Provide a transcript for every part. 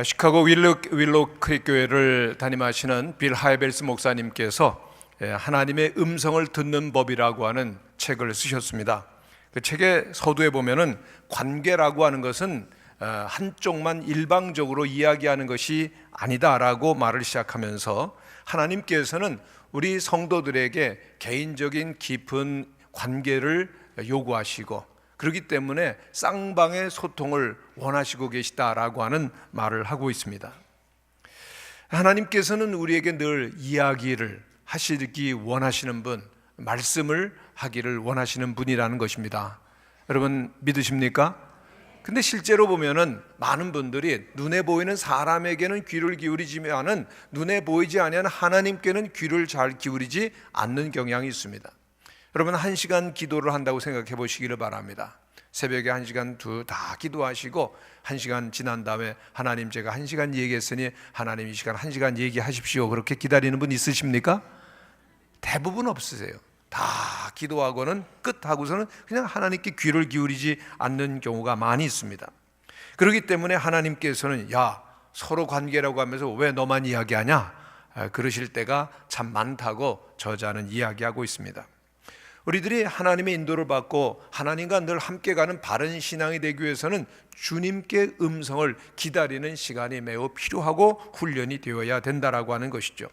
시카고 윌로우 크릭 교회를 담임하시는 빌 하이벨스 목사님께서 하나님의 음성을 듣는 법이라고 하는 책을 쓰셨습니다. 그 책의 서두에 보면은 관계라고 하는 것은 한쪽만 일방적으로 이야기하는 것이 아니다라고 말을 시작하면서 하나님께서는 우리 성도들에게 개인적인 깊은 관계를 요구하시고 그렇기 때문에 쌍방의 소통을 원하시고 계시다라고 하는 말을 하고 있습니다. 하나님께서는 우리에게 늘 이야기를 하시기 원하시는 분, 말씀을 하기를 원하시는 분이라는 것입니다. 여러분 믿으십니까? 근데 실제로 보면은 많은 분들이 눈에 보이는 사람에게는 귀를 기울이지만은 눈에 보이지 아니하는 하나님께는 귀를 잘 기울이지 않는 경향이 있습니다. 여러분 1시간 기도를 한다고 생각해 보시기를 바랍니다. 새벽에 1시간 다 기도하시고 1시간 지난 다음에 하나님 제가 1시간 얘기했으니 하나님 이 시간 1시간 얘기하십시오 그렇게 기다리는 분 있으십니까? 대부분 없으세요. 다 기도하고는 끝하고서는 그냥 하나님께 귀를 기울이지 않는 경우가 많이 있습니다. 그렇기 때문에 하나님께서는 야 서로 관계라고 하면서 왜 너만 이야기하냐 그러실 때가 참 많다고 저자는 이야기하고 있습니다. 우리들이 하나님의 인도를 받고 하나님과 늘 함께 가는 바른 신앙이 되기 위해서는 주님께 음성을 기다리는 시간이 매우 필요하고 훈련이 되어야 된다라고 하는 것이죠.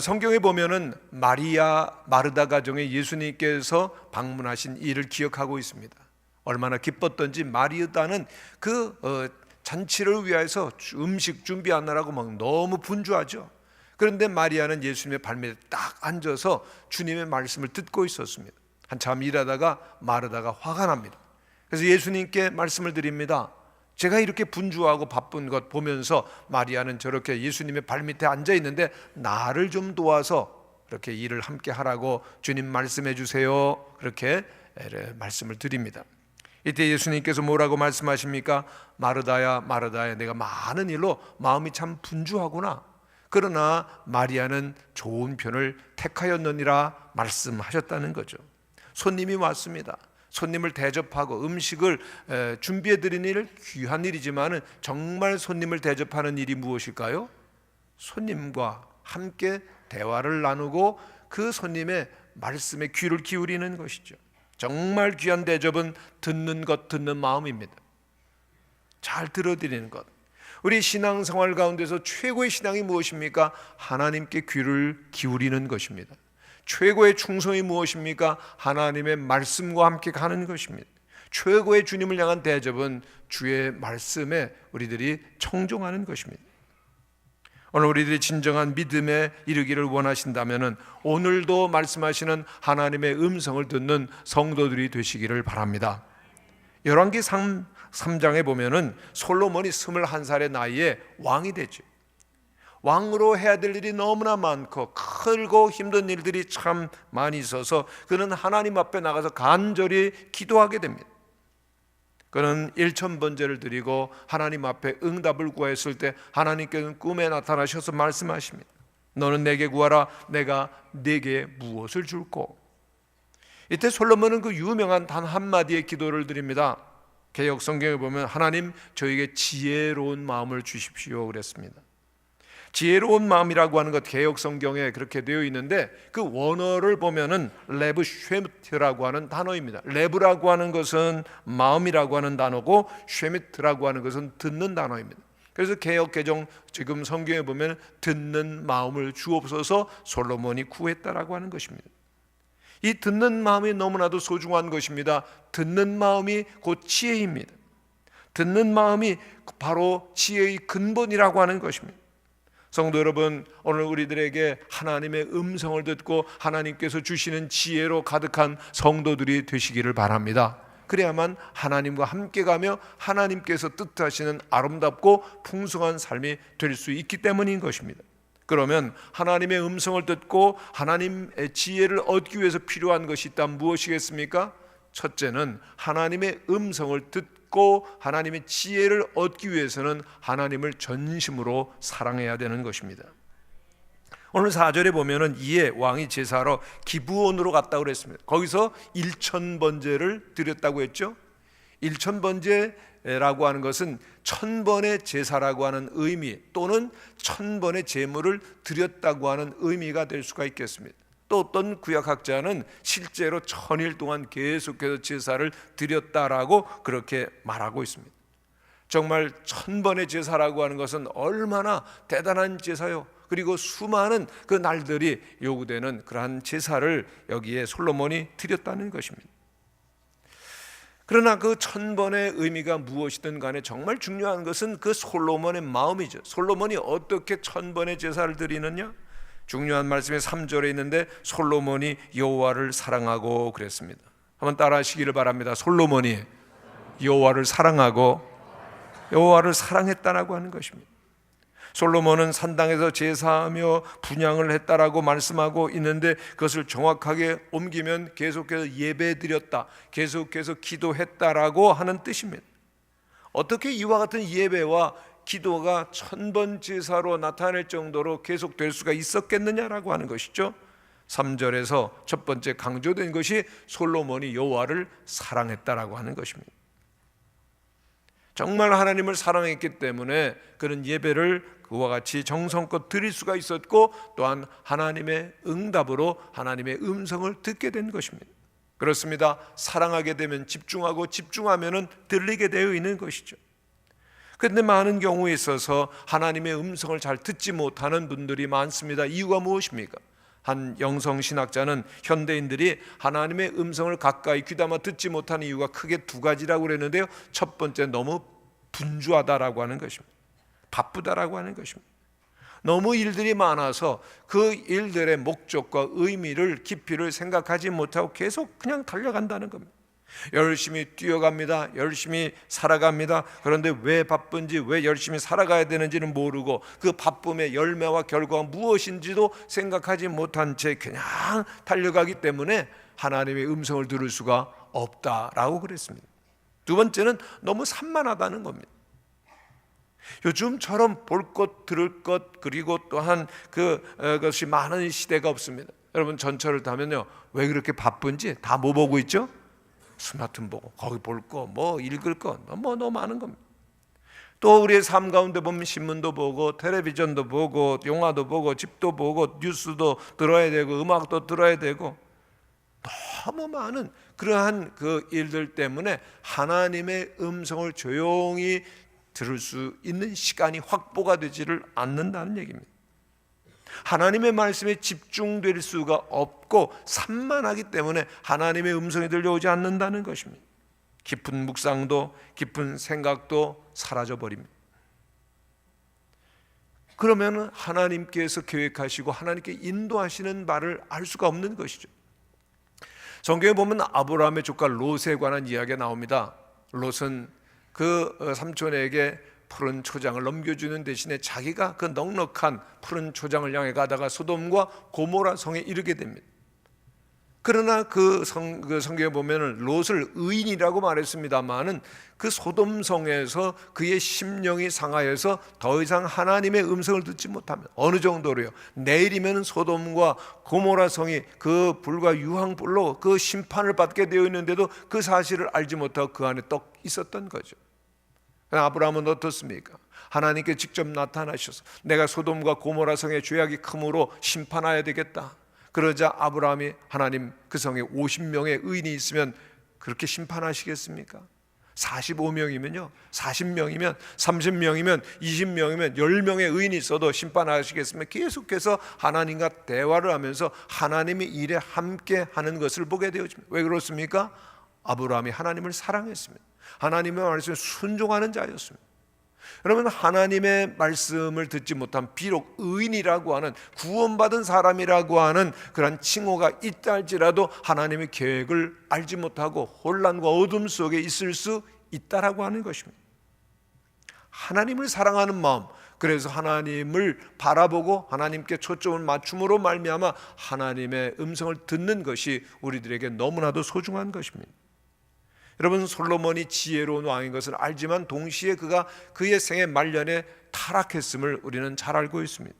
성경에 보면은 마리아 마르다 가정에 예수님께서 방문하신 일을 기억하고 있습니다. 얼마나 기뻤던지 마리다는 그 잔치를 위해서 음식 준비하느라고 막 너무 분주하죠. 그런데 마리아는 예수님의 발밑에 딱 앉아서 주님의 말씀을 듣고 있었습니다. 한참 일하다가 마르다가 화가 납니다. 그래서 예수님께 말씀을 드립니다. 제가 이렇게 분주하고 바쁜 것 보면서 마리아는 저렇게 예수님의 발밑에 앉아 있는데 나를 좀 도와서 그렇게 일을 함께 하라고 주님 말씀해 주세요. 그렇게 말씀을 드립니다. 이때 예수님께서 뭐라고 말씀하십니까? 마르다야 마르다야 내가 많은 일로 마음이 참 분주하구나. 그러나 마리아는 좋은 편을 택하였느니라 말씀하셨다는 거죠. 손님이 왔습니다. 손님을 대접하고 음식을 준비해 드리는 일 귀한 일이지만 정말 손님을 대접하는 일이 무엇일까요? 손님과 함께 대화를 나누고 그 손님의 말씀에 귀를 기울이는 것이죠. 정말 귀한 대접은 듣는 것, 듣는 마음입니다. 잘 들어드리는 것. 우리 신앙생활 가운데서 최고의 신앙이 무엇입니까? 하나님께 귀를 기울이는 것입니다. 최고의 충성이 무엇입니까? 하나님의 말씀과 함께 가는 것입니다. 최고의 주님을 향한 대접은 주의 말씀에 우리들이 청종하는 것입니다. 오늘 우리들이 진정한 믿음에 이르기를 원하신다면 오늘도 말씀하시는 하나님의 음성을 듣는 성도들이 되시기를 바랍니다. 열왕기 3장에 보면은 솔로몬이 21살의 나이에 왕이 되죠. 왕으로 해야 될 일이 너무나 많고 크고 힘든 일들이 참 많이 있어서 그는 하나님 앞에 나가서 간절히 기도하게 됩니다. 그는 1000번제를 드리고 하나님 앞에 응답을 구했을 때 하나님께서는 꿈에 나타나셔서 말씀하십니다. 너는 내게 구하라 내가 네게 무엇을 줄꼬. 이때 솔로몬은 그 유명한 단 한마디의 기도를 드립니다. 개역 성경에 보면 하나님 저에게 지혜로운 마음을 주십시오 그랬습니다. 지혜로운 마음이라고 하는 것 개역 성경에 그렇게 되어 있는데 그 원어를 보면은 레브 쉐미트라고 하는 단어입니다. 레브라고 하는 것은 마음이라고 하는 단어고 쉐미트라고 하는 것은 듣는 단어입니다. 그래서 개역 개정 지금 성경에 보면 듣는 마음을 주옵소서 솔로몬이 구했다라고 하는 것입니다. 이 듣는 마음이 너무나도 소중한 것입니다. 듣는 마음이 곧 지혜입니다. 듣는 마음이 바로 지혜의 근본이라고 하는 것입니다. 성도 여러분, 오늘 우리들에게 하나님의 음성을 듣고 하나님께서 주시는 지혜로 가득한 성도들이 되시기를 바랍니다. 그래야만 하나님과 함께 가며 하나님께서 뜻하시는 아름답고 풍성한 삶이 될 수 있기 때문인 것입니다. 그러면 하나님의 음성을 듣고 하나님의 지혜를 얻기 위해서 필요한 것이 있다면 무엇이겠습니까? 첫째는 하나님의 음성을 듣고 하나님의 지혜를 얻기 위해서는 하나님을 전심으로 사랑해야 되는 것입니다. 오늘 4절에 보면은 이에 왕이 제사하러 기브온으로 갔다고 그랬습니다. 거기서 1000번제를 드렸다고 했죠. 1000번제 예배라고 하는 것은 1000번의 제사라고 하는 의미 또는 1000번의 제물을 드렸다고 하는 의미가 될 수가 있겠습니다. 또 어떤 구약학자는 실제로 1000일 동안 계속해서 제사를 드렸다라고 그렇게 말하고 있습니다. 정말 1000번의 제사라고 하는 것은 얼마나 대단한 제사요. 그리고 수많은 그 날들이 요구되는 그러한 제사를 여기에 솔로몬이 드렸다는 것입니다. 그러나 그 1000번의 의미가 무엇이든 간에 정말 중요한 것은 그 솔로몬의 마음이죠. 솔로몬이 어떻게 1000번의 제사를 드리느냐? 중요한 말씀이 3절에 있는데 솔로몬이 여호와를 사랑하고 그랬습니다. 한번 따라 하시기를 바랍니다. 솔로몬이 여호와를 사랑하고 여호와를 사랑했다라고 하는 것입니다. 솔로몬은 산당에서 제사하며 분향을 했다라고 말씀하고 있는데 그것을 정확하게 옮기면 계속해서 예배드렸다, 계속해서 기도했다라고 하는 뜻입니다. 어떻게 이와 같은 예배와 기도가 1000번 제사로 나타낼 정도로 계속될 수가 있었겠느냐라고 하는 것이죠. 3절에서 첫 번째 강조된 것이 솔로몬이 여호와를 사랑했다라고 하는 것입니다. 정말 하나님을 사랑했기 때문에 그런 예배를 그와 같이 정성껏 드릴 수가 있었고 또한 하나님의 응답으로 하나님의 음성을 듣게 된 것입니다. 그렇습니다. 사랑하게 되면 집중하고 집중하면 들리게 되어 있는 것이죠. 그런데 많은 경우에 있어서 하나님의 음성을 잘 듣지 못하는 분들이 많습니다. 이유가 무엇입니까? 한 영성신학자는 현대인들이 하나님의 음성을 가까이 귀담아 듣지 못하는 이유가 크게 두 가지라고 그랬는데요. 첫 번째, 너무 분주하다라고 하는 것입니다. 바쁘다라고 하는 것입니다. 너무 일들이 많아서 그 일들의 목적과 의미를 깊이를 생각하지 못하고 계속 그냥 달려간다는 겁니다. 열심히 뛰어갑니다. 열심히 살아갑니다. 그런데 왜 바쁜지, 왜 열심히 살아가야 되는지는 모르고 그 바쁨의 열매와 결과가 무엇인지도 생각하지 못한 채 그냥 달려가기 때문에 하나님의 음성을 들을 수가 없다라고 그랬습니다. 두 번째는 너무 산만하다는 겁니다. 요즘처럼 볼 것, 들을 것, 그리고 또한 그것이 많은 시대가 없습니다. 여러분 전철을 타면요, 왜 그렇게 바쁜지 다 뭐 보고 있죠? 스마트폰 보고, 거기 볼 거, 뭐 읽을 거, 뭐 너무 많은 겁니다. 또 우리의 삶 가운데 보면 신문도 보고, 텔레비전도 보고, 영화도 보고, 집도 보고, 뉴스도 들어야 되고, 음악도 들어야 되고, 너무 많은 그러한 그 일들 때문에 하나님의 음성을 조용히 들을 수 있는 시간이 확보가 되지를 않는다는 얘기입니다. 하나님의 말씀에 집중될 수가 없고 산만하기 때문에 하나님의 음성이 들려오지 않는다는 것입니다. 깊은 묵상도 깊은 생각도 사라져버립니다. 그러면 하나님께서 계획하시고 하나님께 인도하시는 바를 알 수가 없는 것이죠. 성경에 보면 아브라함의 조카 롯에 관한 이야기가 나옵니다. 롯은 그 삼촌에게 푸른 초장을 넘겨주는 대신에 자기가 그 넉넉한 푸른 초장을 향해 가다가 소돔과 고모라 성에 이르게 됩니다. 그러나 그 성경에 보면 롯을 의인이라고 말했습니다마는 그 소돔 성에서 그의 심령이 상하여서 더 이상 하나님의 음성을 듣지 못하면 어느 정도로요? 내일이면 소돔과 고모라 성이 그 불과 유황불로 그 심판을 받게 되어 있는데도 그 사실을 알지 못하고 그 안에 떡 있었던 거죠. 아브라함은 어떻습니까? 하나님께 직접 나타나셔서 내가 소돔과 고모라 성의 죄악이 크므로 심판해야 되겠다. 그러자 아브라함이 하나님 그 성에 50명의 의인이 있으면 그렇게 심판하시겠습니까? 45명이면요, 40명이면, 30명이면, 20명이면 10명의 의인이 있어도 심판하시겠으면 계속해서 하나님과 대화를 하면서 하나님의 일에 함께 하는 것을 보게 되어집니다. 왜 그렇습니까? 아브라함이 하나님을 사랑했습니다. 하나님의 말씀에 순종하는 자였습니다. 여러분, 하나님의 말씀을 듣지 못한 비록 의인이라고 하는 구원받은 사람이라고 하는 그런 칭호가 있다 할지라도 하나님의 계획을 알지 못하고 혼란과 어둠 속에 있을 수 있다라고 하는 것입니다. 하나님을 사랑하는 마음, 그래서 하나님을 바라보고 하나님께 초점을 맞춤으로 말미암아 하나님의 음성을 듣는 것이 우리들에게 너무나도 소중한 것입니다. 여러분, 솔로몬이 지혜로운 왕인 것을 알지만 동시에 그가 그의 생애 말년에 타락했음을 우리는 잘 알고 있습니다.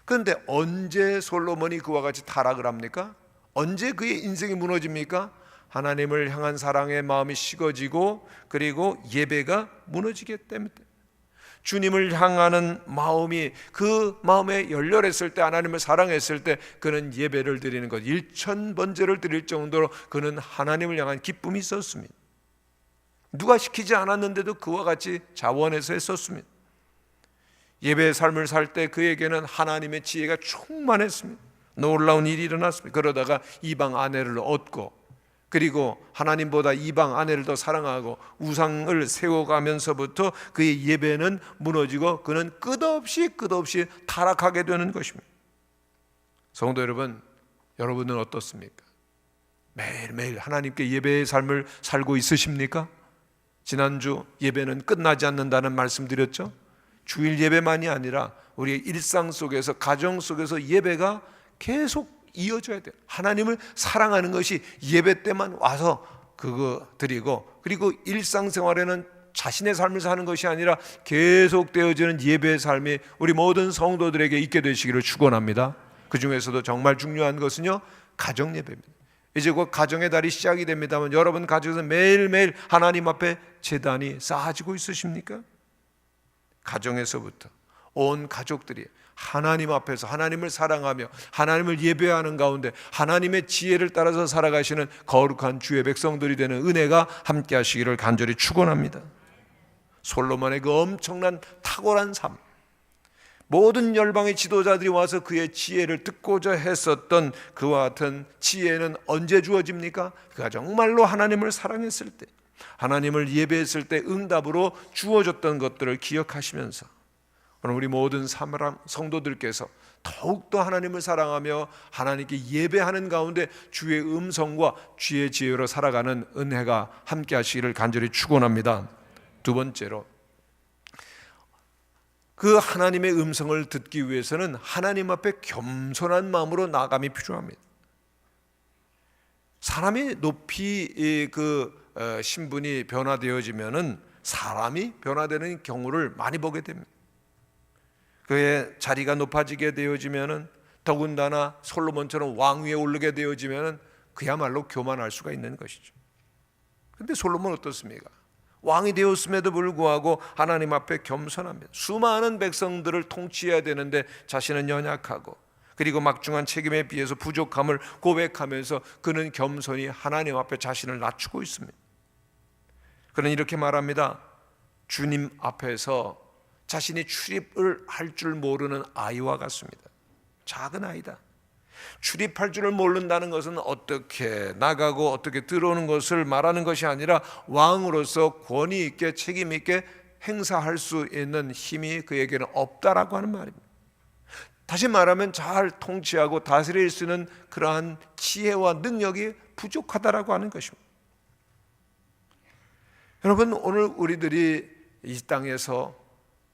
그런데 언제 솔로몬이 그와 같이 타락을 합니까? 언제 그의 인생이 무너집니까? 하나님을 향한 사랑의 마음이 식어지고 그리고 예배가 무너지기 때문에 주님을 향하는 마음이 그 마음에 열렬했을 때, 하나님을 사랑했을 때 그는 예배를 드리는 것, 일천번제를 드릴 정도로 그는 하나님을 향한 기쁨이 있었습니다. 누가 시키지 않았는데도 그와 같이 자원해서 했었습니다. 예배의 삶을 살 때 그에게는 하나님의 지혜가 충만했습니다. 놀라운 일이 일어났습니다. 그러다가 이방 아내를 얻고 그리고 하나님보다 이방 아내를 더 사랑하고 우상을 세워가면서부터 그의 예배는 무너지고 그는 끝없이 타락하게 되는 것입니다. 성도 여러분, 여러분은 어떻습니까? 매일매일 하나님께 예배의 삶을 살고 있으십니까? 지난주 예배는 끝나지 않는다는 말씀 드렸죠? 주일 예배만이 아니라 우리의 일상 속에서, 가정 속에서 예배가 계속 이어져야 돼요. 하나님을 사랑하는 것이 예배 때만 와서 그거 드리고, 그리고 일상생활에는 자신의 삶을 사는 것이 아니라 계속 되어지는 예배의 삶이 우리 모든 성도들에게 있게 되시기를 축원합니다. 그 중에서도 정말 중요한 것은요, 가정 예배입니다. 이제 곧 가정의 달이 시작이 됩니다만 여러분 가정에서 매일매일 하나님 앞에 제단이 쌓아지고 있으십니까? 가정에서부터 온 가족들이 하나님 앞에서 하나님을 사랑하며 하나님을 예배하는 가운데 하나님의 지혜를 따라서 살아가시는 거룩한 주의 백성들이 되는 은혜가 함께 하시기를 간절히 축원합니다. 솔로몬의 그 엄청난 탁월한 삶, 모든 열방의 지도자들이 와서 그의 지혜를 듣고자 했었던 그와 같은 지혜는 언제 주어집니까? 그가 정말로 하나님을 사랑했을 때, 하나님을 예배했을 때 응답으로 주어졌던 것들을 기억하시면서 오늘 우리 모든 성도들께서 더욱더 하나님을 사랑하며 하나님께 예배하는 가운데 주의 음성과 주의 지혜로 살아가는 은혜가 함께 하시기를 간절히 축원합니다. 두 번째로, 그 하나님의 음성을 듣기 위해서는 하나님 앞에 겸손한 마음으로 나아감이 필요합니다. 사람이 높이 신분이 변화되어지면은 사람이 변화되는 경우를 많이 보게 됩니다. 그의 자리가 높아지게 되어지면은, 더군다나 솔로몬처럼 왕위에 오르게 되어지면은 그야말로 교만할 수가 있는 것이죠. 그런데 솔로몬은 어떻습니까? 왕이 되었음에도 불구하고 하나님 앞에 겸손합니다. 수많은 백성들을 통치해야 되는데 자신은 연약하고 그리고 막중한 책임에 비해서 부족함을 고백하면서 그는 겸손히 하나님 앞에 자신을 낮추고 있습니다. 그는 이렇게 말합니다. 주님 앞에서 자신이 출입을 할 줄 모르는 아이와 같습니다. 작은 아이다. 출입할 줄을 모른다는 것은 어떻게 나가고 어떻게 들어오는 것을 말하는 것이 아니라 왕으로서 권위 있게 책임 있게 행사할 수 있는 힘이 그에게는 없다라고 하는 말입니다. 다시 말하면 잘 통치하고 다스릴 수 있는 그러한 지혜와 능력이 부족하다라고 하는 것입니다. 여러분, 오늘 우리들이 이 땅에서,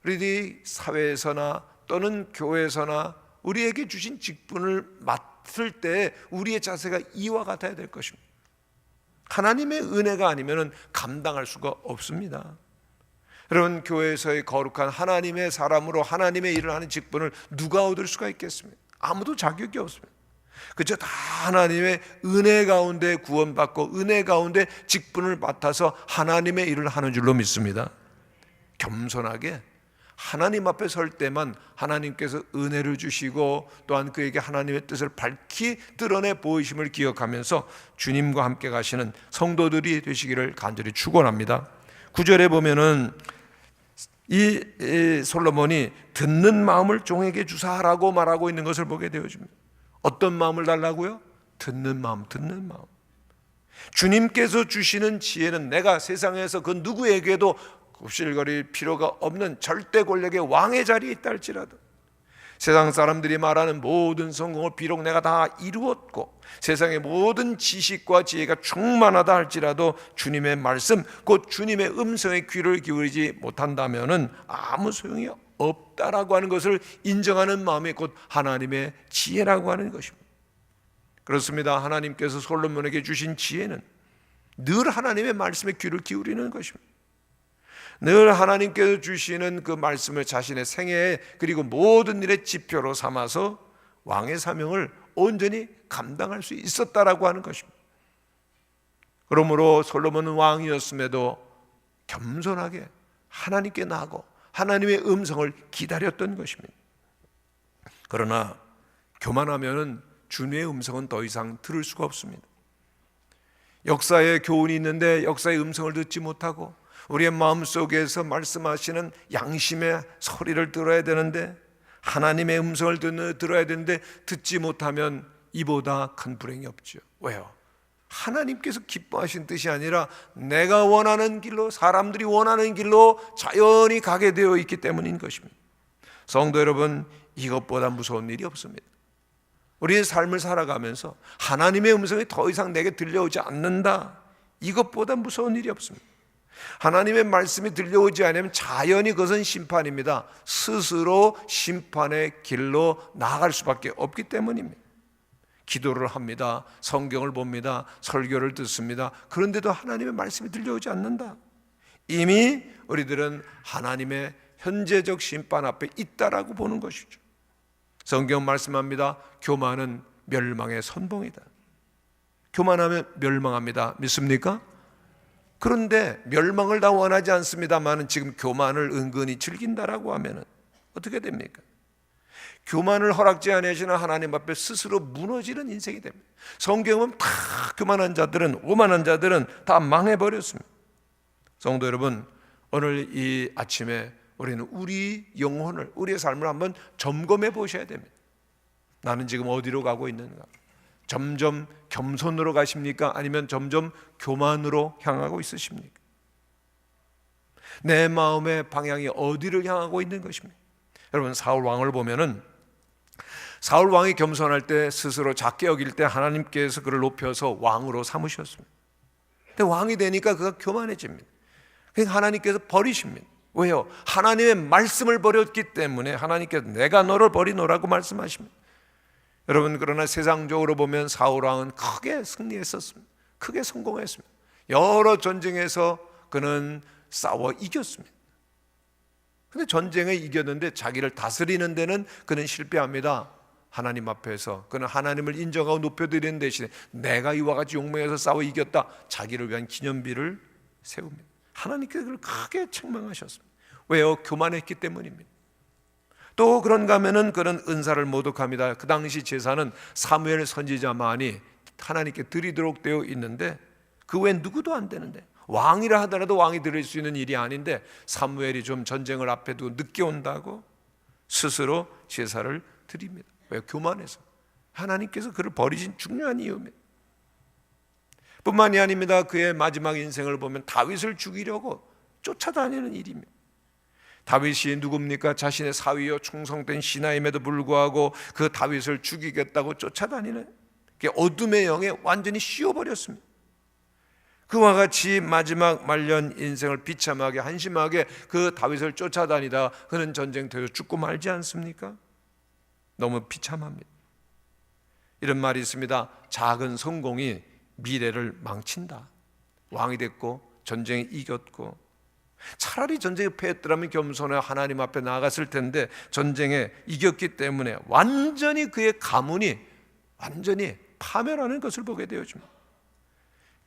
우리들이 사회에서나 또는 교회에서나 우리에게 주신 직분을 맡을 때 우리의 자세가 이와 같아야 될 것입니다. 하나님의 은혜가 아니면 감당할 수가 없습니다. 여러분, 교회에서의 거룩한 하나님의 사람으로 하나님의 일을 하는 직분을 누가 얻을 수가 있겠습니까? 아무도 자격이 없습니다. 그저 다 하나님의 은혜 가운데 구원받고 은혜 가운데 직분을 맡아서 하나님의 일을 하는 줄로 믿습니다. 겸손하게 하나님 앞에 설 때만 하나님께서 은혜를 주시고 또한 그에게 하나님의 뜻을 밝히 드러내 보이심을 기억하면서 주님과 함께 가시는 성도들이 되시기를 간절히 축원합니다. 9절에 보면은 이 솔로몬이 듣는 마음을 종에게 주사라고 말하고 있는 것을 보게 되어집니다. 어떤 마음을 달라고요? 듣는 마음. 주님께서 주시는 지혜는 내가 세상에서 그 누구에게도 굽실거릴 필요가 없는 절대 권력의 왕의 자리에 있다 할지라도, 세상 사람들이 말하는 모든 성공을 비록 내가 다 이루었고 세상의 모든 지식과 지혜가 충만하다 할지라도 주님의 말씀, 곧 주님의 음성에 귀를 기울이지 못한다면은 아무 소용이 없다라고 하는 것을 인정하는 마음이 곧 하나님의 지혜라고 하는 것입니다. 그렇습니다. 하나님께서 솔로몬에게 주신 지혜는 늘 하나님의 말씀에 귀를 기울이는 것입니다. 늘 하나님께서 주시는 그 말씀을 자신의 생애에 그리고 모든 일의 지표로 삼아서 왕의 사명을 온전히 감당할 수 있었다라고 하는 것입니다. 그러므로 솔로몬은 왕이었음에도 겸손하게 하나님께 나아가고 하나님의 음성을 기다렸던 것입니다. 그러나 교만하면은 주님의 음성은 더 이상 들을 수가 없습니다. 역사의 교훈이 있는데 역사의 음성을 듣지 못하고 우리의 마음속에서 말씀하시는 양심의 소리를 들어야 되는데, 하나님의 음성을 들어야 되는데 듣지 못하면 이보다 큰 불행이 없죠. 왜요? 하나님께서 기뻐하신 뜻이 아니라 내가 원하는 길로, 사람들이 원하는 길로 자연히 가게 되어 있기 때문인 것입니다. 성도 여러분, 이것보다 무서운 일이 없습니다. 우리의 삶을 살아가면서 하나님의 음성이 더 이상 내게 들려오지 않는다, 이것보다 무서운 일이 없습니다. 하나님의 말씀이 들려오지 않으면 자연히 그것은 심판입니다. 스스로 심판의 길로 나아갈 수밖에 없기 때문입니다. 기도를 합니다. 성경을 봅니다. 설교를 듣습니다. 그런데도 하나님의 말씀이 들려오지 않는다. 이미 우리들은 하나님의 현재적 심판 앞에 있다라고 보는 것이죠. 성경 말씀합니다. 교만은 멸망의 선봉이다. 교만하면 멸망합니다. 믿습니까? 그런데 멸망을 다 원하지 않습니다만 지금 교만을 은근히 즐긴다라고 하면 어떻게 됩니까? 교만을 허락지 않으시는 하나님 앞에 스스로 무너지는 인생이 됩니다. 성경은 다 교만한 자들은, 오만한 자들은 다 망해버렸습니다. 성도 여러분, 오늘 이 아침에 우리는 우리 영혼을, 우리의 삶을 한번 점검해 보셔야 됩니다. 나는 지금 어디로 가고 있는가? 점점 겸손으로 가십니까? 아니면 점점 교만으로 향하고 있으십니까? 내 마음의 방향이 어디를 향하고 있는 것입니까? 여러분, 사울 왕을 보면은 사울 왕이 겸손할 때, 스스로 작게 여길 때 하나님께서 그를 높여서 왕으로 삼으셨습니다. 근데 왕이 되니까 그가 교만해집니다. 그러니까 하나님께서 버리십니다. 왜요? 하나님의 말씀을 버렸기 때문에 하나님께서 내가 너를 버리노라고 말씀하십니다. 여러분, 그러나 세상적으로 보면 사울 왕은 크게 승리했었습니다. 크게 성공했습니다. 여러 전쟁에서 그는 싸워 이겼습니다. 그런데 전쟁에 이겼는데 자기를 다스리는 데는 그는 실패합니다. 하나님 앞에서 그는 하나님을 인정하고 높여드리는 대신에 내가 이와 같이 용맹해서 싸워 이겼다, 자기를 위한 기념비를 세웁니다. 하나님께서 그를 크게 책망하셨습니다. 왜요? 교만했기 때문입니다. 또 그런가 하면은 그는 은사를 모독합니다. 그 당시 제사는 사무엘 선지자만이 하나님께 드리도록 되어 있는데 그 외엔 누구도 안 되는데, 왕이라 하더라도 왕이 드릴 수 있는 일이 아닌데 사무엘이 좀 전쟁을 앞에 두고 늦게 온다고 스스로 제사를 드립니다. 왜? 교만해서. 하나님께서 그를 버리신 중요한 이유입니다. 뿐만이 아닙니다. 그의 마지막 인생을 보면 다윗을 죽이려고 쫓아다니는 일입니다. 다윗이 누굽니까? 자신의 사위여 충성된 신하임에도 불구하고 그 다윗을 죽이겠다고 쫓아다니는, 어둠의 영에 완전히 씌워버렸습니다. 그와 같이 마지막 말년 인생을 비참하게 한심하게 그 다윗을 쫓아다니다 그는 전쟁터에서 죽고 말지 않습니까? 너무 비참합니다. 이런 말이 있습니다. 작은 성공이 미래를 망친다. 왕이 됐고 전쟁에 이겼고, 차라리 전쟁에 패했더라면 겸손해 하나님 앞에 나아갔을 텐데 전쟁에 이겼기 때문에 완전히 그의 가문이 완전히 파멸하는 것을 보게 되어집니다.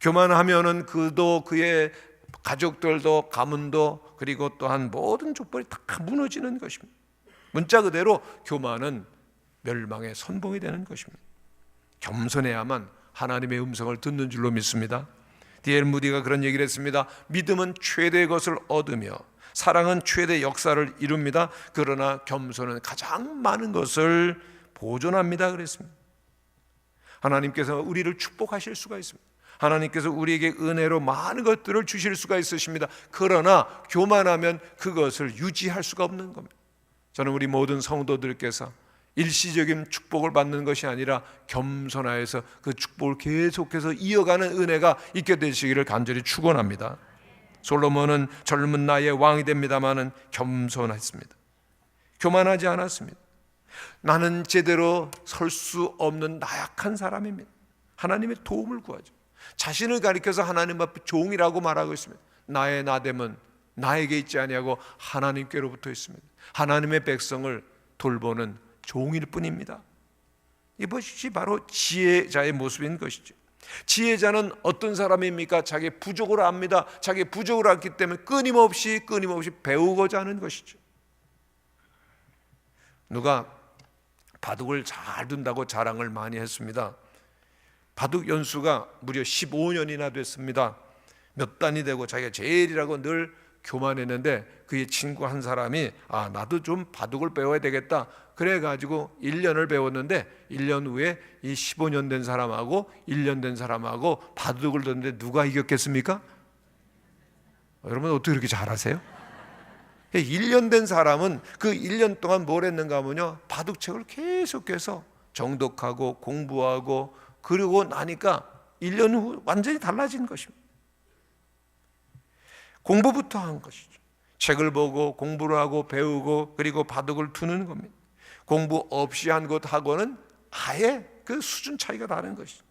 교만하면은 그도 그의 가족들도 가문도 그리고 또한 모든 족벌이 다 무너지는 것입니다. 문자 그대로 교만은 멸망의 선봉이 되는 것입니다. 겸손해야만 하나님의 음성을 듣는 줄로 믿습니다. D.L. 무디가 그런 얘기를 했습니다. 믿음은 최대의 것을 얻으며 사랑은 최대의 역사를 이룹니다. 그러나 겸손은 가장 많은 것을 보존합니다. 그랬습니다. 하나님께서 우리를 축복하실 수가 있습니다. 하나님께서 우리에게 은혜로 많은 것들을 주실 수가 있으십니다. 그러나 교만하면 그것을 유지할 수가 없는 겁니다. 저는 우리 모든 성도들께서 일시적인 축복을 받는 것이 아니라 겸손하여서 그 축복을 계속해서 이어가는 은혜가 있게 되시기를 간절히 축원합니다. 솔로몬은 젊은 나이에 왕이 됩니다마는 겸손했습니다. 교만하지 않았습니다. 나는 제대로 설 수 없는 나약한 사람입니다. 하나님의 도움을 구하죠. 자신을 가리켜서 하나님 앞에 종이라고 말하고 있습니다. 나의 나됨은 나에게 있지 아니하고 하나님께로부터 있습니다. 하나님의 백성을 돌보는 종일 뿐입니다. 이것이 바로 지혜자의 모습인 것이죠. 지혜자는 어떤 사람입니까? 자기 부족을 압니다. 자기 부족을 알기 때문에 끊임없이 배우고자 하는 것이죠. 누가 바둑을 잘 둔다고 자랑을 많이 했습니다. 바둑 연수가 무려 15년이나 됐습니다. 몇 단이 되고 자기가 제일이라고 늘 교만했는데 그의 친구 한 사람이 나도 좀 바둑을 배워야 되겠다. 그래가지고 1년을 배웠는데 1년 후에 이 15년 된 사람하고 1년 된 사람하고 바둑을 뒀는데 누가 이겼겠습니까? 여러분 어떻게 그렇게 잘하세요? 1년 된 사람은 그 1년 동안 뭘 했는가 하면요, 바둑책을 계속해서 정독하고 공부하고 그리고 나니까 1년 후 완전히 달라진 것입니다. 공부부터 한 것이죠. 책을 보고 공부를 하고 배우고 그리고 바둑을 두는 겁니다. 공부 없이 한 것하고는 아예 그 수준 차이가 다른 것이죠.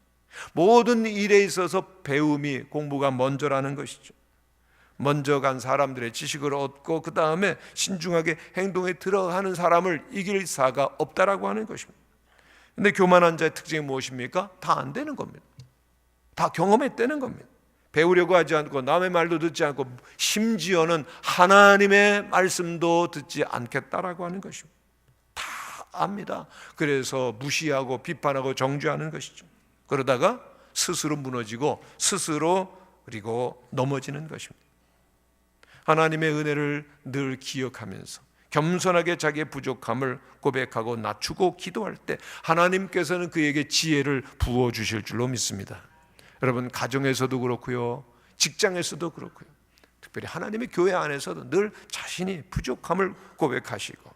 모든 일에 있어서 배움이 공부가 먼저라는 것이죠. 먼저 간 사람들의 지식을 얻고 그 다음에 신중하게 행동에 들어가는 사람을 이길 사가 없다라고 하는 것입니다. 그런데 교만한 자의 특징이 무엇입니까? 다 안 되는 겁니다. 다 경험했다는 겁니다. 배우려고 하지 않고 남의 말도 듣지 않고 심지어는 하나님의 말씀도 듣지 않겠다라고 하는 것입니다. 다 압니다. 그래서 무시하고 비판하고 정죄하는 것이죠. 그러다가 스스로 무너지고 스스로 그리고 넘어지는 것입니다. 하나님의 은혜를 늘 기억하면서 겸손하게 자기의 부족함을 고백하고 낮추고 기도할 때 하나님께서는 그에게 지혜를 부어주실 줄로 믿습니다. 여러분 가정에서도 그렇고요, 직장에서도 그렇고요, 특별히 하나님의 교회 안에서도 늘 자신이 부족함을 고백하시고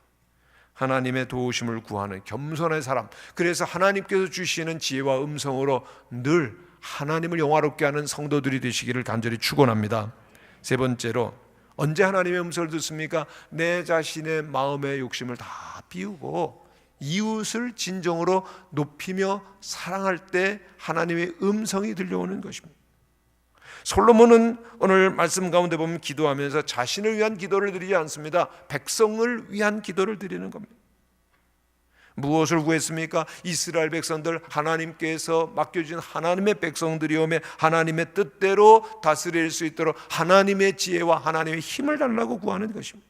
하나님의 도우심을 구하는 겸손한 사람, 그래서 하나님께서 주시는 지혜와 음성으로 늘 하나님을 영화롭게 하는 성도들이 되시기를 간절히 축원합니다. 세 번째로, 언제 하나님의 음성을 듣습니까? 내 자신의 마음의 욕심을 다 비우고 이웃을 진정으로 높이며 사랑할 때 하나님의 음성이 들려오는 것입니다. 솔로몬은 오늘 말씀 가운데 보면 기도하면서 자신을 위한 기도를 드리지 않습니다. 백성을 위한 기도를 드리는 겁니다. 무엇을 구했습니까? 이스라엘 백성들, 하나님께서 맡겨주신 하나님의 백성들이 오면 하나님의 뜻대로 다스릴 수 있도록 하나님의 지혜와 하나님의 힘을 달라고 구하는 것입니다.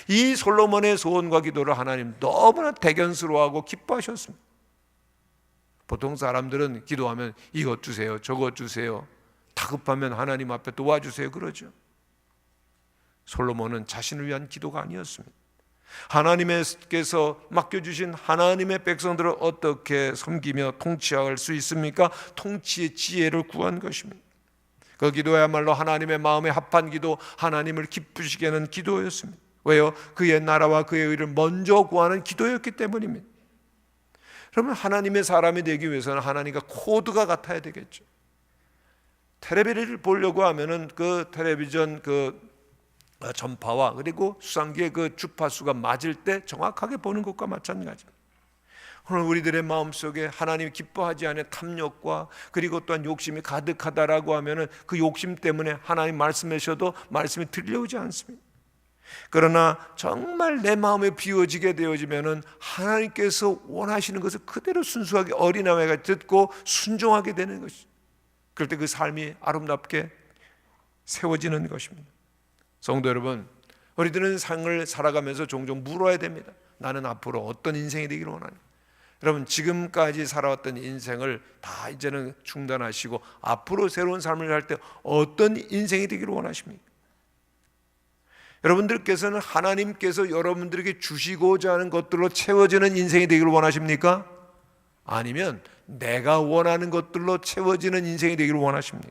이 솔로몬의 소원과 기도를 하나님 너무나 대견스러워하고 기뻐하셨습니다. 보통 사람들은 기도하면 이것 주세요, 저것 주세요, 다급하면 하나님 앞에 도와주세요 그러죠. 솔로몬은 자신을 위한 기도가 아니었습니다. 하나님께서 맡겨주신 하나님의 백성들을 어떻게 섬기며 통치할 수 있습니까? 통치의 지혜를 구한 것입니다. 그 기도야말로 하나님의 마음에 합한 기도, 하나님을 기쁘시게 하는 기도였습니다. 왜요? 그의 나라와 그의 의를 먼저 구하는 기도였기 때문입니다. 그러면 하나님의 사람이 되기 위해서는 하나님과 코드가 같아야 되겠죠. 텔레비를 보려고 하면은 그 텔레비전 전파와 그리고 수상기의 그 주파수가 맞을 때 정확하게 보는 것과 마찬가지입니다. 오늘 우리들의 마음속에 하나님이 기뻐하지 않은 탐욕과 그리고 또한 욕심이 가득하다라고 하면은 그 욕심 때문에 하나님 말씀하셔도 말씀이 들려오지 않습니다. 그러나 정말 내 마음에 비워지게 되어지면은 하나님께서 원하시는 것을 그대로 순수하게 어린아이가 듣고 순종하게 되는 것이죠. 그럴 때 그 삶이 아름답게 세워지는 것입니다. 성도 여러분, 우리들은 삶을 살아가면서 종종 물어야 됩니다. 나는 앞으로 어떤 인생이 되기를 원하니? 여러분, 지금까지 살아왔던 인생을 다 이제는 중단하시고 앞으로 새로운 삶을 살 때 어떤 인생이 되기를 원하십니까? 여러분들께서는 하나님께서 여러분들에게 주시고자 하는 것들로 채워지는 인생이 되기를 원하십니까? 아니면 내가 원하는 것들로 채워지는 인생이 되기를 원하십니까?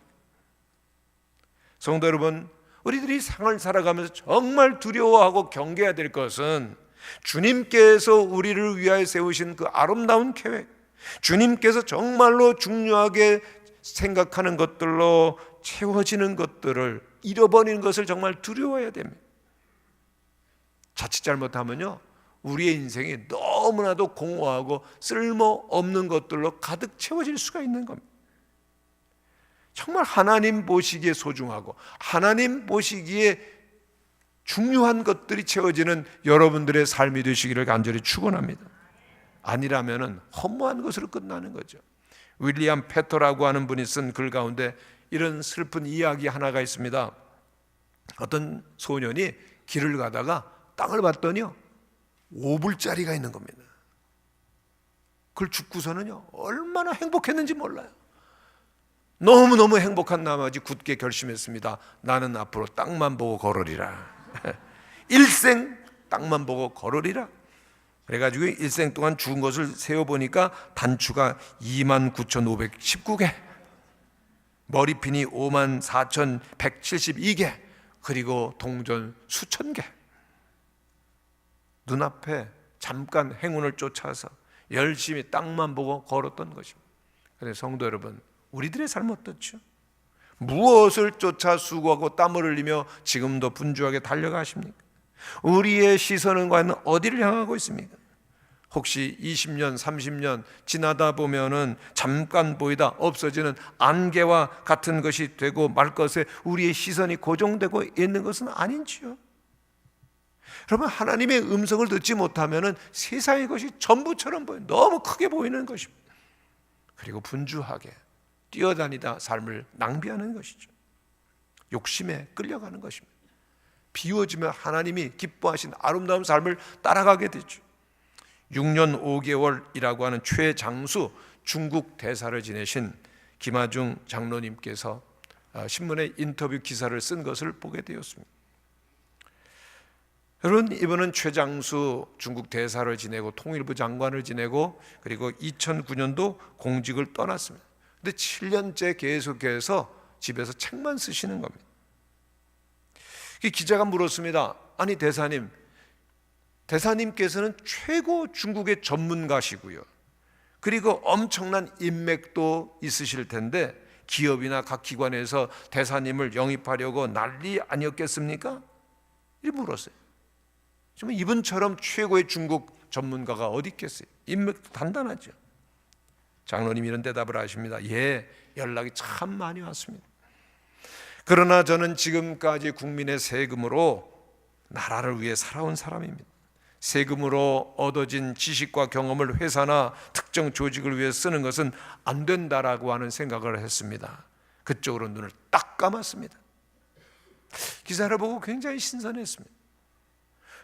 성도 여러분, 우리들이 삶을 살아가면서 정말 두려워하고 경계해야 될 것은 주님께서 우리를 위하여 세우신 그 아름다운 계획, 주님께서 정말로 중요하게 생각하는 것들로 채워지는 것들을 잃어버리는 것을 정말 두려워해야 됩니다. 자칫 잘못하면요, 우리의 인생이 너무나도 공허하고 쓸모없는 것들로 가득 채워질 수가 있는 겁니다. 정말 하나님 보시기에 소중하고 하나님 보시기에 중요한 것들이 채워지는 여러분들의 삶이 되시기를 간절히 축원합니다. 아니라면은 허무한 것으로 끝나는 거죠. 윌리엄 페터라고 하는 분이 쓴 글 가운데 이런 슬픈 이야기 하나가 있습니다. 어떤 소년이 길을 가다가 땅을 봤더니요 5불짜리가 있는 겁니다. 그걸 줍고서는요 얼마나 행복했는지 몰라요. 너무너무 행복한 나머지 굳게 결심했습니다. 나는 앞으로 땅만 보고 걸으리라. 일생 땅만 보고 걸으리라. 그래가지고 일생 동안 죽은 것을 세어보니까 단추가 29,519개, 머리핀이 54,172개, 그리고 동전 수천 개. 눈앞에 잠깐 행운을 쫓아서 열심히 땅만 보고 걸었던 것입니다. 그래서 성도 여러분, 우리들의 삶은 어떻죠? 무엇을 쫓아 수고하고 땀을 흘리며 지금도 분주하게 달려가십니까? 우리의 시선은 과연 어디를 향하고 있습니까? 혹시 20년, 30년 지나다 보면은 잠깐 보이다 없어지는 안개와 같은 것이 되고 말 것에 우리의 시선이 고정되고 있는 것은 아닌지요? 여러분, 하나님의 음성을 듣지 못하면은 세상의 것이 전부처럼 보여요. 너무 크게 보이는 것입니다. 그리고 분주하게 뛰어다니다 삶을 낭비하는 것이죠. 욕심에 끌려가는 것입니다. 비워지면 하나님이 기뻐하신 아름다운 삶을 따라가게 되죠. 6년 5개월이라고 하는 최장수 중국 대사를 지내신 김하중 장로님께서 신문에 인터뷰 기사를 쓴 것을 보게 되었습니다. 여러분, 이분은 최장수 중국 대사를 지내고 통일부 장관을 지내고 그리고 2009년도 공직을 떠났습니다. 근데 7년째 계속해서 집에서 책만 쓰시는 겁니다. 기자가 물었습니다. 아니 대사님께서는 최고 중국의 전문가시고요, 그리고 엄청난 인맥도 있으실 텐데 기업이나 각 기관에서 대사님을 영입하려고 난리 아니었겠습니까? 이렇게 물었어요. 정말 이분처럼 최고의 중국 전문가가 어디 있겠어요? 인맥도 단단하죠. 장로님이 이런 대답을 하십니다. 예, 연락이 참 많이 왔습니다. 그러나 저는 지금까지 국민의 세금으로 나라를 위해 살아온 사람입니다. 세금으로 얻어진 지식과 경험을 회사나 특정 조직을 위해 쓰는 것은 안 된다라고 하는 생각을 했습니다. 그쪽으로 눈을 딱 감았습니다. 기사를 보고 굉장히 신선했습니다.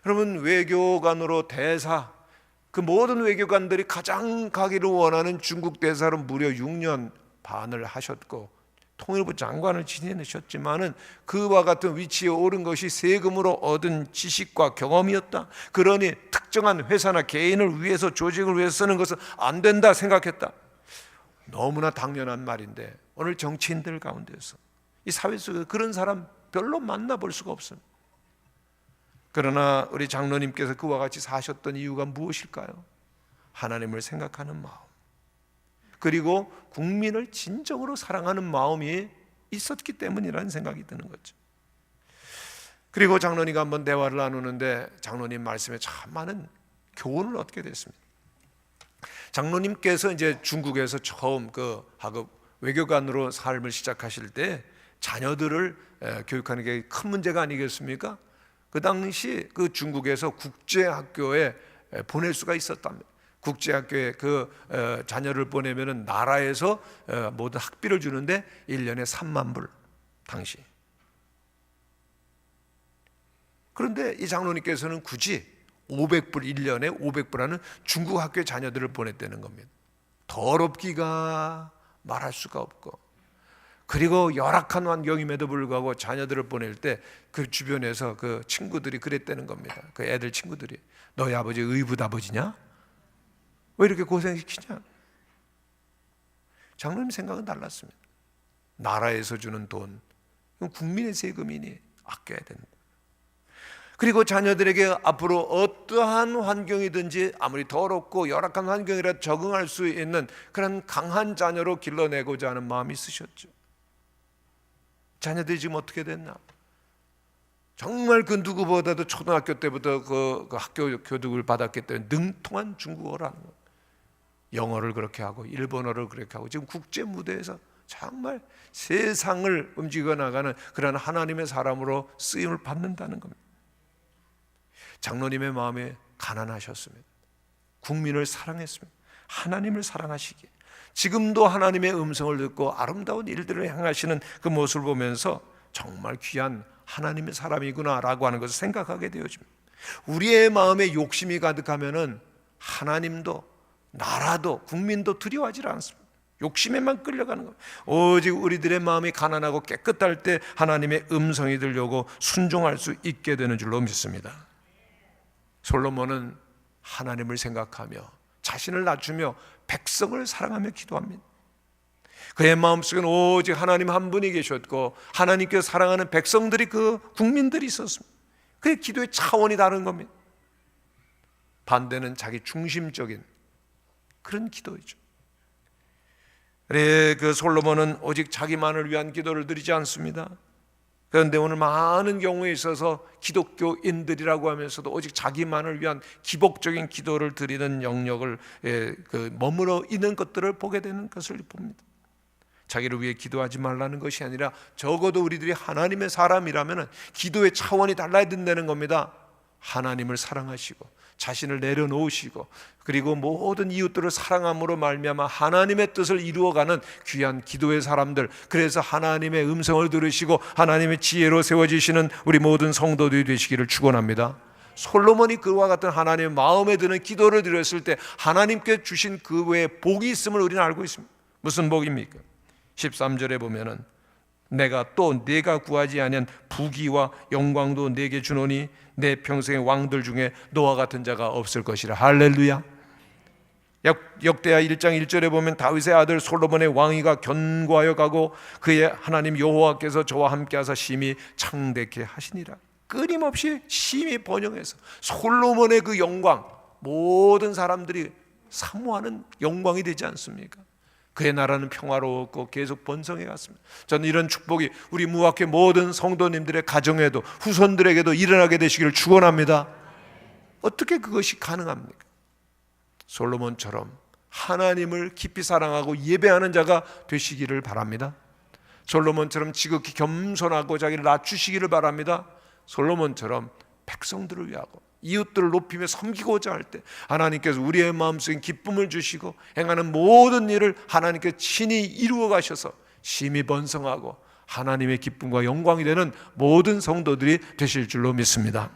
여러분, 외교관으로 대사, 그 모든 외교관들이 가장 가기를 원하는 중국 대사로 무려 6년 반을 하셨고 통일부 장관을 지내셨지만은 그와 같은 위치에 오른 것이 세금으로 얻은 지식과 경험이었다. 그러니 특정한 회사나 개인을 위해서, 조직을 위해서 쓰는 것은 안 된다 생각했다. 너무나 당연한 말인데 오늘 정치인들 가운데서 이 사회 속에 그런 사람 별로 만나볼 수가 없습니다. 그러나 우리 장로님께서 그와 같이 사셨던 이유가 무엇일까요? 하나님을 생각하는 마음, 그리고 국민을 진정으로 사랑하는 마음이 있었기 때문이라는 생각이 드는 거죠. 그리고 장로님과 한번 대화를 나누는데 장로님 말씀에 참 많은 교훈을 얻게 됐습니다. 장로님께서 이제 중국에서 처음 그 하급 외교관으로 삶을 시작하실 때 자녀들을 교육하는 게 큰 문제가 아니겠습니까? 그 당시 그 중국에서 국제학교에 보낼 수가 있었답니다. 국제학교에 그 자녀를 보내면은 나라에서 모든 학비를 주는데 1년에 3만 불 당시. 그런데 이 장로님께서는 굳이 500불, 1년에 500불 하는 중국 학교에 자녀들을 보냈다는 겁니다. 더럽기가 말할 수가 없고, 그리고 열악한 환경임에도 불구하고 자녀들을 보낼 때 그 주변에서 그 친구들이 그랬다는 겁니다. 그 애들 친구들이, 너희 아버지 의붓 아버지냐? 왜 이렇게 고생시키냐? 장로님 생각은 달랐습니다. 나라에서 주는 돈, 국민의 세금이니 아껴야 된다. 그리고 자녀들에게 앞으로 어떠한 환경이든지 아무리 더럽고 열악한 환경이라 적응할 수 있는 그런 강한 자녀로 길러내고자 하는 마음이 있으셨죠. 자녀들이 지금 어떻게 됐나? 정말 그 누구보다도 초등학교 때부터 그 학교 교육을 받았기 때문에 능통한 중국어를 하는 거예요. 영어를 그렇게 하고 일본어를 그렇게 하고 지금 국제 무대에서 정말 세상을 움직여 나가는 그런 하나님의 사람으로 쓰임을 받는다는 겁니다. 장로님의 마음에 가난하셨습니다. 국민을 사랑했습니다. 하나님을 사랑하시기에 지금도 하나님의 음성을 듣고 아름다운 일들을 행하시는 그 모습을 보면서 정말 귀한 하나님의 사람이구나라고 하는 것을 생각하게 되어집니다. 우리의 마음에 욕심이 가득하면은 하나님도 나라도 국민도 두려워하지 않습니다. 욕심에만 끌려가는 겁니다. 오직 우리들의 마음이 가난하고 깨끗할 때 하나님의 음성이 들려오고 순종할 수 있게 되는 줄로 믿습니다. 솔로몬은 하나님을 생각하며 자신을 낮추며 백성을 사랑하며 기도합니다. 그의 마음속에는 오직 하나님 한 분이 계셨고 하나님께서 사랑하는 백성들이, 그 국민들이 있었습니다. 그의 기도의 차원이 다른 겁니다. 반대는 자기 중심적인 그런 기도이죠. 그래, 그 솔로몬은 오직 자기만을 위한 기도를 드리지 않습니다. 그런데 오늘 많은 경우에 있어서 기독교인들이라고 하면서도 오직 자기만을 위한 기복적인 기도를 드리는 영역을 머물러 있는 것들을 보게 되는 것을 봅니다. 자기를 위해 기도하지 말라는 것이 아니라 적어도 우리들이 하나님의 사람이라면 기도의 차원이 달라야 된다는 겁니다. 하나님을 사랑하시고 자신을 내려놓으시고 그리고 모든 이웃들을 사랑함으로 말미암아 하나님의 뜻을 이루어가는 귀한 기도의 사람들, 그래서 하나님의 음성을 들으시고 하나님의 지혜로 세워지시는 우리 모든 성도들이 되시기를 축원합니다. 솔로몬이 그와 같은 하나님의 마음에 드는 기도를 드렸을 때 하나님께 주신 그 외에 복이 있음을 우리는 알고 있습니다. 무슨 복입니까? 13절에 보면은 내가 구하지 아니한 부귀와 영광도 내게 주노니 내 평생의 왕들 중에 너와 같은 자가 없을 것이라. 할렐루야. 역대하 1장 1절에 보면 다윗의 아들 솔로몬의 왕위가 견고하여 가고 그의 하나님 여호와께서 저와 함께 하사 심히 창대케 하시니라. 끊임없이 심히 번영해서 솔로몬의 그 영광, 모든 사람들이 사모하는 영광이 되지 않습니까? 그의 나라는 평화로웠고 계속 번성해 갔습니다. 저는 이런 축복이 우리 무학회 모든 성도님들의 가정에도 후손들에게도 일어나게 되시기를 축원합니다. 어떻게 그것이 가능합니까? 솔로몬처럼 하나님을 깊이 사랑하고 예배하는 자가 되시기를 바랍니다. 솔로몬처럼 지극히 겸손하고 자기를 낮추시기를 바랍니다. 솔로몬처럼 백성들을 위하고 이웃들을 높이며 섬기고자 할 때 하나님께서 우리의 마음속에 기쁨을 주시고 행하는 모든 일을 하나님께 친히 이루어 가셔서 심히 번성하고 하나님의 기쁨과 영광이 되는 모든 성도들이 되실 줄로 믿습니다.